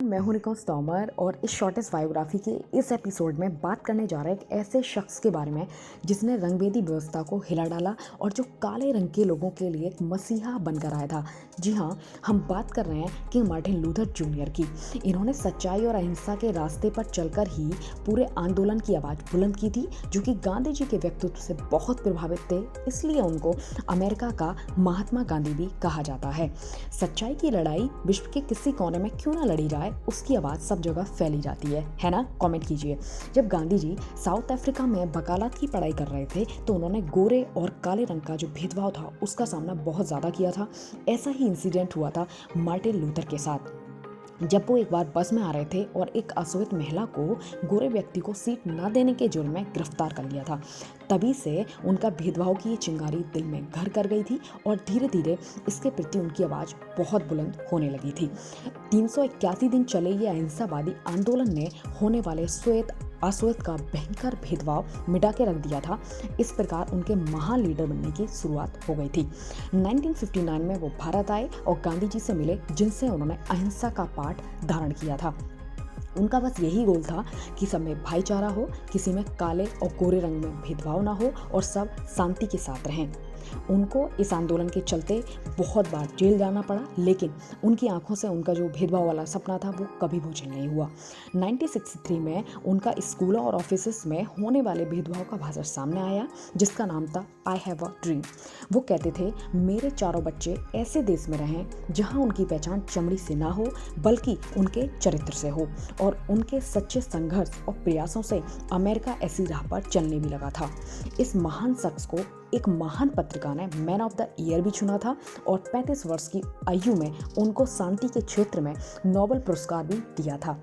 मैं हूं निकोस तोमर और इस शॉर्टेस्ट बायोग्राफी के इस एपिसोड में बात करने जा रहे हैं एक ऐसे शख्स के बारे में जिसने रंगभेदी व्यवस्था को हिला डाला और जो काले रंग के लोगों के लिए एक मसीहा बनकर आया था। जी हाँ, हम बात कर रहे हैं किंग मार्टिन लूथर जूनियर की। इन्होंने सच्चाई और अहिंसा के रास्ते पर चलकर ही पूरे आंदोलन की आवाज़ बुलंद की थी, जो कि गांधी जी के व्यक्तित्व से बहुत प्रभावित थे। इसलिए उनको अमेरिका का महात्मा गांधी भी कहा जाता है। सच्चाई की लड़ाई विश्व के किसी कोने में क्यों ना लड़ी जाए, उसकी आवाज़ सब जगह फैली जाती है ना? कमेंट कीजिए। जब गांधी जी साउथ अफ्रीका में वकालत की पढ़ाई कर रहे थे तो उन्होंने गोरे और काले रंग का जो भेदभाव था उसका सामना बहुत ज़्यादा किया था। ऐसा ही इंसिडेंट हुआ था मार्टिन लूथर के साथ, जब वो एक बार बस में आ रहे थे और एक अश्वेत महिला को गोरे व्यक्ति को सीट न देने के जुर्म में गिरफ्तार कर लिया था। तभी से उनका भेदभाव की ये चिंगारी दिल में घर कर गई थी और धीरे धीरे इसके प्रति उनकी आवाज़ बहुत बुलंद होने लगी थी। 381 दिन चले ये अहिंसावादी आंदोलन ने होने वाले अश्वेत का भयंकर भेदभाव मिटा के रख दिया था। इस प्रकार उनके महान लीडर बनने की शुरुआत हो गई थी। 1959 में वो भारत आए और गांधी जी से मिले, जिनसे उन्होंने अहिंसा का पाठ धारण किया था। उनका बस यही गोल था कि सब में भाईचारा हो, किसी में काले और गोरे रंग में भेदभाव ना हो और सब शांति के साथ रहें। उनको इस आंदोलन के चलते बहुत बार जेल जाना पड़ा, लेकिन उनकी आंखों से उनका जो भेदभाव वाला सपना था वो कभी बोझिल नहीं हुआ। 1963 में उनका स्कूलों और ऑफिस में होने वाले भेदभाव का भाषण सामने आया, जिसका नाम था आई हैव अ ड्रीम। वो कहते थे, मेरे चारों बच्चे ऐसे देश में रहें जहां उनकी पहचान चमड़ी से ना हो बल्कि उनके चरित्र से हो। और उनके सच्चे संघर्ष और प्रयासों से अमेरिका ऐसी राह पर चलने भी लगा था। इस महान शख्स को एक महान पत्रिका ने मैन ऑफ द ईयर भी चुना था और 35 वर्ष की आयु में उनको शांति के क्षेत्र में नोबेल पुरस्कार भी दिया था,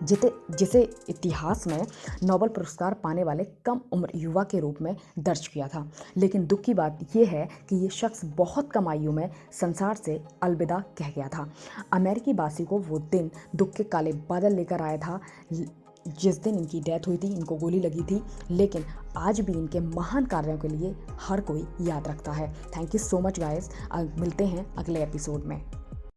जिसे इतिहास में नोबेल पुरस्कार पाने वाले कम उम्र युवा के रूप में दर्ज किया था। लेकिन दुख की बात यह है कि ये शख्स बहुत कम आयु में संसार से अलविदा कह गया था। अमेरिकी वासी को वो दिन दुख के काले बादल लेकर आया था जिस दिन इनकी डेथ हुई थी, इनको गोली लगी थी। लेकिन आज भी इनके महान कार्यों के लिए हर कोई याद रखता है। Thank you so much guys. मिलते हैं अगले एपिसोड में।